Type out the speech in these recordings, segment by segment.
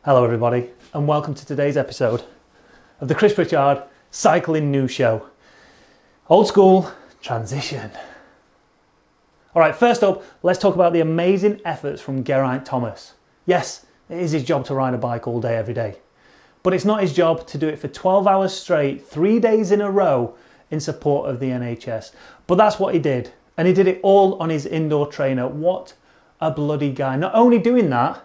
Hello everybody and welcome to today's episode of the Chris Pritchard Cycling News Show. Old school transition. Alright, first up, let's talk about the amazing efforts from Geraint Thomas. Yes, it is his job to ride a bike all day every day, but it's not his job to do it for 12 hours straight, 3 days in a row in support of the NHS. But that's what he did, and he did it all on his indoor trainer. What a bloody guy. Not only doing that,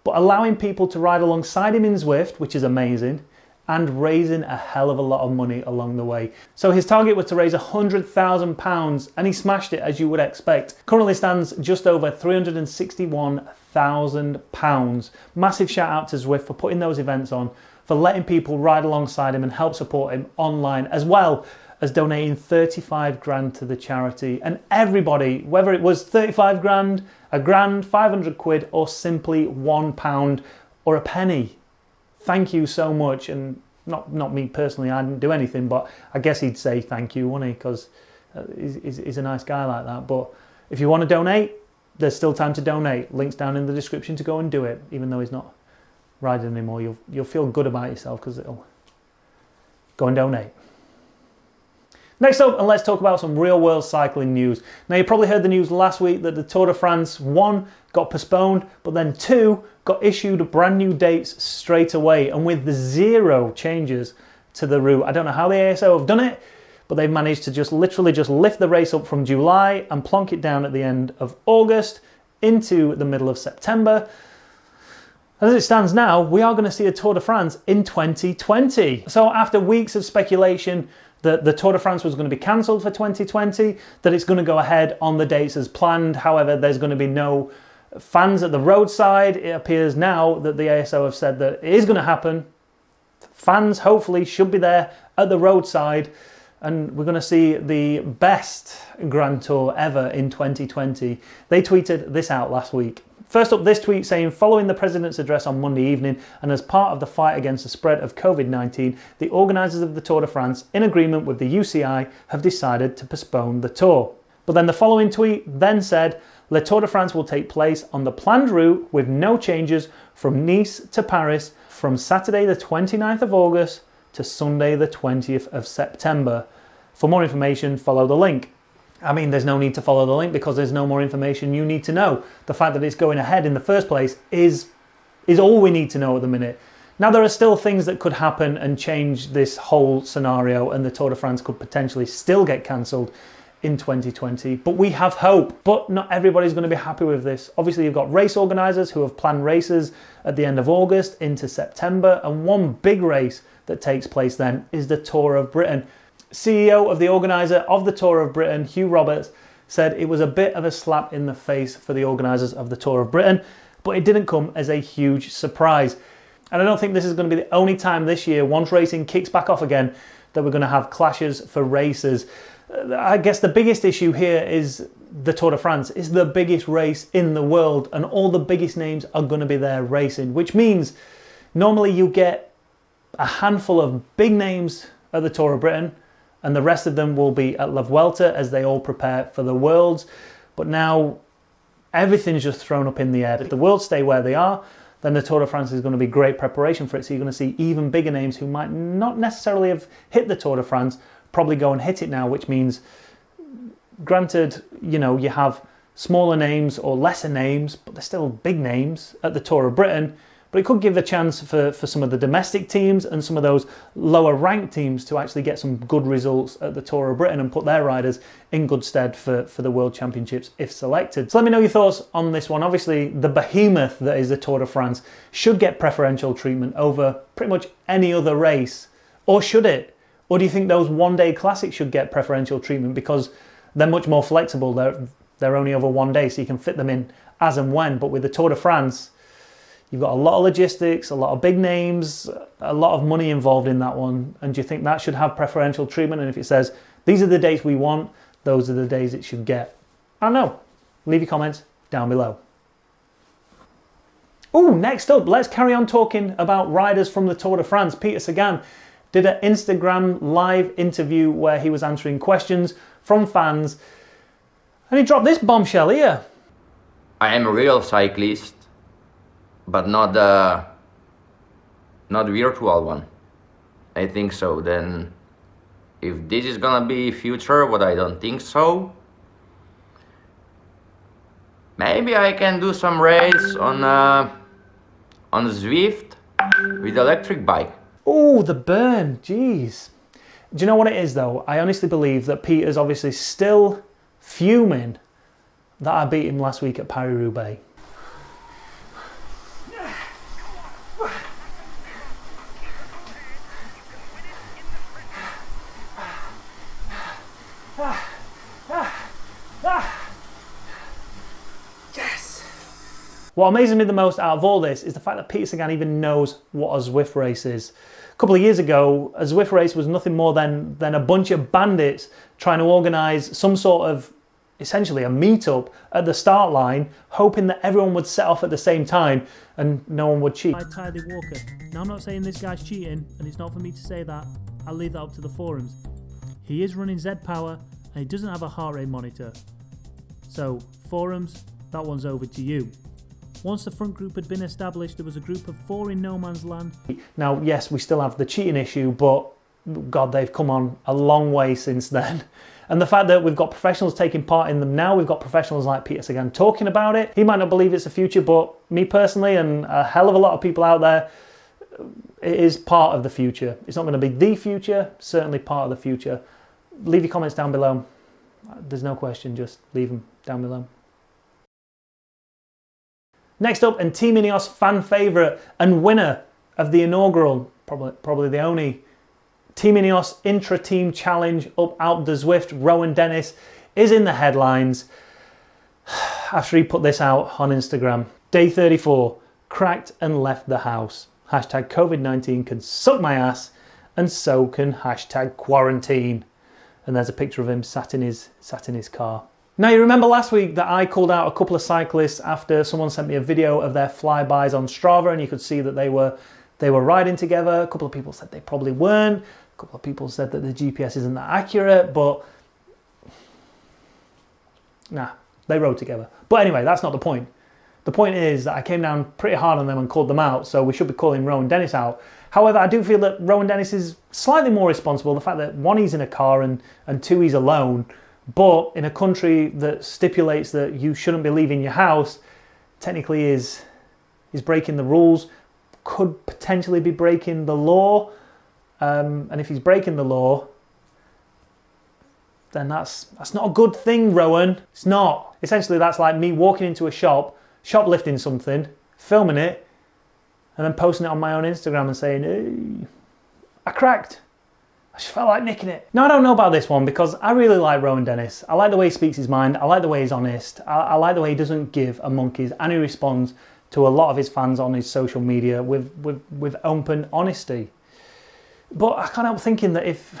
but allowing people to ride alongside him in Zwift, which is amazing, and raising a hell of a lot of money along the way. So his target was to raise £100,000 and he smashed it, as you would expect. Currently stands just over £361,000. Massive shout out to Zwift for putting those events on, for letting people ride alongside him and help support him online, as well as donating 35 grand to the charity. And everybody, whether it was 35 grand, a grand, 500 quid, or simply £1 or a penny, thank you so much. And not me personally, I didn't do anything, but I guess he'd say thank you, wouldn't he? Because he's a nice guy like that. But if you want to donate, there's still time to donate. Links down in the description to go and do it. Even though he's not riding anymore, you'll feel good about yourself because it'll go and donate. Next up, and let's talk about some real world cycling news. Now, you probably heard the news last week that the Tour de France 1 got postponed, but then 2 got issued brand new dates straight away, and with the 0 changes to the route. I don't know how the ASO have done it, but they've managed to literally lift the race up from July and plonk it down at the end of August into the middle of September. As it stands now, we are going to see a Tour de France in 2020. So after weeks of speculation that the Tour de France was going to be cancelled for 2020, that it's going to go ahead on the dates as planned. However, there's going to be no fans at the roadside. It appears now that the ASO have said that it is going to happen. Fans hopefully should be there at the roadside, and we're going to see the best Grand Tour ever in 2020. They tweeted this out last week. First up, this tweet saying, following the President's address on Monday evening and as part of the fight against the spread of COVID-19, the organisers of the Tour de France, in agreement with the UCI, have decided to postpone the Tour. But then the following tweet then said, Le Tour de France will take place on the planned route with no changes from Nice to Paris from Saturday the 29th of August to Sunday the 20th of September. For more information, follow the link. I mean, there's no need to follow the link because there's no more information you need to know. The fact that it's going ahead in the first place is all we need to know at the minute. Now, there are still things that could happen and change this whole scenario, and the Tour de France could potentially still get cancelled in 2020, but we have hope. But not everybody's going to be happy with this. Obviously, you've got race organisers who have planned races at the end of August into September, and one big race that takes place then is the Tour of Britain. CEO of the organiser of the Tour of Britain, Hugh Roberts, said it was a bit of a slap in the face for the organisers of the Tour of Britain, but it didn't come as a huge surprise. And I don't think this is going to be the only time this year, once racing kicks back off again, that we're going to have clashes for races. I guess the biggest issue here is the Tour de France is the biggest race in the world, and all the biggest names are going to be there racing, which means normally you get a handful of big names at the Tour of Britain, and the rest of them will be at La Vuelta as they all prepare for the Worlds. But now everything's just thrown up in the air. If the Worlds stay where they are, then the Tour de France is going to be great preparation for it. So you're going to see even bigger names who might not necessarily have hit the Tour de France probably go and hit it now, which means, granted, you know, you have smaller names or lesser names, but they're still big names at the Tour of Britain. But it could give a chance for some of the domestic teams and some of those lower ranked teams to actually get some good results at the Tour of Britain and put their riders in good stead for the World Championships if selected. So let me know your thoughts on this one. Obviously, the behemoth that is the Tour de France should get preferential treatment over pretty much any other race. Or should it? Or do you think those one-day classics should get preferential treatment because they're much more flexible? They're only over 1 day, so you can fit them in as and when. But with the Tour de France, you've got a lot of logistics, a lot of big names, a lot of money involved in that one. And do you think that should have preferential treatment? And if it says, these are the dates we want, those are the days it should get. I don't know. Leave your comments down below. Oh, next up, let's carry on talking about riders from the Tour de France. Peter Sagan did an Instagram live interview where he was answering questions from fans. And he dropped this bombshell here. I am a real cyclist, but not the not virtual one. I think so. Then if this is gonna be future, what I don't think so, maybe I can do some race on Zwift with electric bike. Oh, the burn, jeez. Do you know what it is though? I honestly believe that Peter's obviously still fuming that I beat him last week at Paris-Roubaix. What amazes me the most out of all this is the fact that Peter Sagan even knows what a Zwift race is. A couple of years ago, a Zwift race was nothing more than a bunch of bandits trying to organise some sort of, essentially a meet-up at the start line, hoping that everyone would set off at the same time and no one would cheat. Tyler Walker. Now, I'm not saying this guy's cheating, and it's not for me to say that. I'll leave that up to the forums. He is running Z-Power, and he doesn't have a heart rate monitor. So, forums, that one's over to you. Once the front group had been established, there was a group of 4 in no man's land. Now, yes, we still have the cheating issue, but God, they've come on a long way since then. And the fact that we've got professionals taking part in them now, we've got professionals like Peter Sagan talking about it. He might not believe it's the future, but me personally and a hell of a lot of people out there, it is part of the future. It's not going to be the future, certainly part of the future. Leave your comments down below. There's no question, just leave them down below. Next up, and Team Ineos fan favourite and winner of the inaugural, probably the only Team Ineos intra-team challenge up Alpe de Zwift, Rowan Dennis, is in the headlines after he put this out on Instagram. Day 34, cracked and left the house. Hashtag COVID-19 can suck my ass, and so can hashtag quarantine. And there's a picture of him sat in his car. Now, you remember last week that I called out a couple of cyclists after someone sent me a video of their flybys on Strava, and you could see that they were riding together. A couple of people said they probably weren't. A couple of people said that the GPS isn't that accurate, but nah, they rode together. But anyway, that's not the point. The point is that I came down pretty hard on them and called them out, so we should be calling Rowan Dennis out. However, I do feel that Rowan Dennis is slightly more responsible. The fact that 1, he's in a car, and 2, he's alone. But in a country that stipulates that you shouldn't be leaving your house, technically is breaking the rules, could potentially be breaking the law. And if he's breaking the law, then that's not a good thing, Rowan. It's not. Essentially, that's like me walking into a shop, shoplifting something, filming it, and then posting it on my own Instagram and saying, hey, I cracked. I just felt like nicking it. Now, I don't know about this one because I really like Rowan Dennis. I like the way he speaks his mind. I like the way he's honest. I like the way he doesn't give a monkey's, and he responds to a lot of his fans on his social media with open honesty. But I can't help thinking that if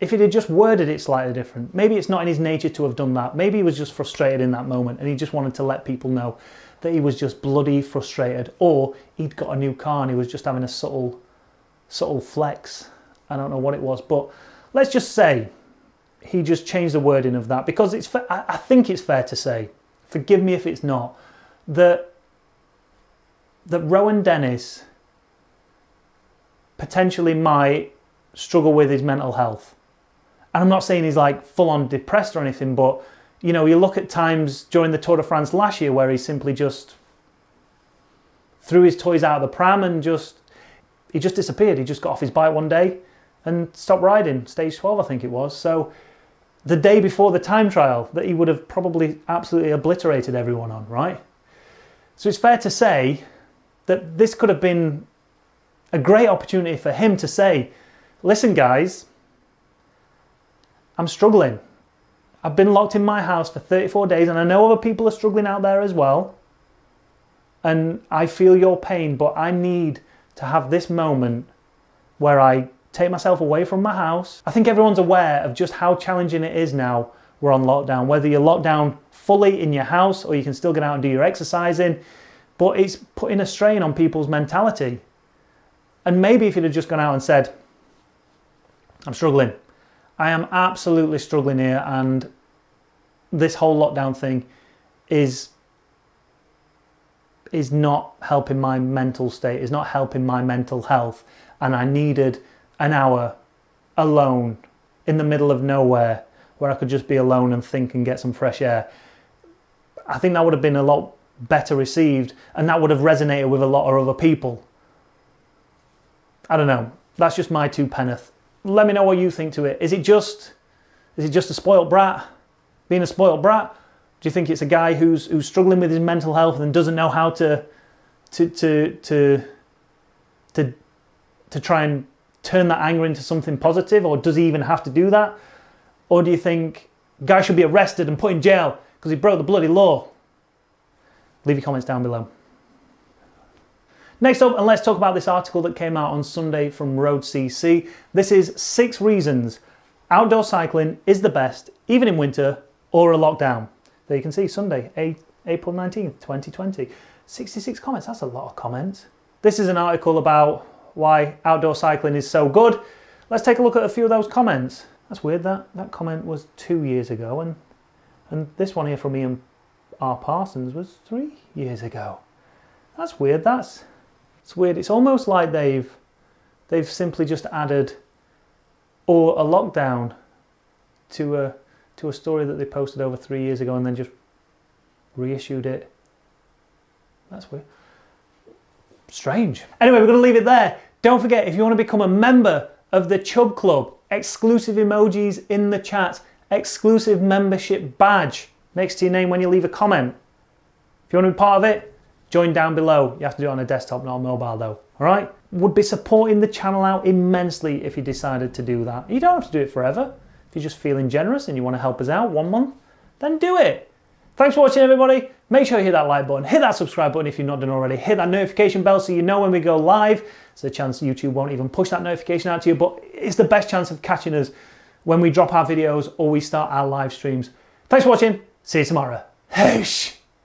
he'd have just worded it slightly different, maybe it's not in his nature to have done that. Maybe he was just frustrated in that moment and he just wanted to let people know that he was just bloody frustrated, or he'd got a new car and he was just having a subtle flex. I don't know what it was, but let's just say he just changed the wording of that, because I think it's fair to say, forgive me if it's not, that Rowan Dennis potentially might struggle with his mental health. And I'm not saying he's like full on depressed or anything, but you know, you look at times during the Tour de France last year where he simply just threw his toys out of the pram and he just disappeared. He just got off his bike one day and stopped riding, stage 12 I think it was. So the day before the time trial that he would have probably absolutely obliterated everyone on, right? So it's fair to say that this could have been a great opportunity for him to say, listen guys, I'm struggling. I've been locked in my house for 34 days and I know other people are struggling out there as well. And I feel your pain, but I need to have this moment where I take myself away from my house. I think everyone's aware of just how challenging it is now we're on lockdown, whether you're locked down fully in your house or you can still get out and do your exercising, but it's putting a strain on people's mentality. And maybe if you'd have just gone out and said, I'm struggling. I am absolutely struggling here, and this whole lockdown thing is is not helping my mental state, is not helping my mental health, and I needed an hour alone in the middle of nowhere where I could just be alone and think and get some fresh air, I think that would have been a lot better received, and that would have resonated with a lot of other people. I don't know. That's just my two penneth. Let me know what you think to it. Is it just a spoiled brat? Being a spoiled brat? Do you think it's a guy who's struggling with his mental health and doesn't know how to try and turn that anger into something positive, or does he even have to do that? Or do you think guy should be arrested and put in jail because he broke the bloody law? Leave your comments down below. Next up, and let's talk about this article that came out on Sunday from RoadCC. This is 6 reasons outdoor cycling is the best, even in winter or a lockdown. There you can see Sunday, April 19th, 2020. 66 comments, that's a lot of comments. This is an article about why outdoor cycling is so good. Let's take a look at a few of those comments. That's weird, that comment was 2 years ago, and this one here from Ian R. Parsons was 3 years ago. That's weird, it's weird. It's almost like they've simply just added or a lockdown to a story that they posted over 3 years ago and then just reissued it. That's weird. Strange. Anyway, we're going to leave it there. Don't forget, if you want to become a member of the Chub Club, exclusive emojis in the chat, exclusive membership badge next to your name when you leave a comment. If you want to be part of it, join down below. You have to do it on a desktop, not a mobile though. All right? Would be supporting the channel out immensely if you decided to do that. You don't have to do it forever. If you're just feeling generous and you want to help us out 1 month, then do it. Thanks for watching, everybody. Make sure you hit that like button, hit that subscribe button if you've not done already, hit that notification bell so you know when we go live. There's a chance YouTube won't even push that notification out to you, but it's the best chance of catching us when we drop our videos or we start our live streams. Thanks for watching. See you tomorrow. Hoosh!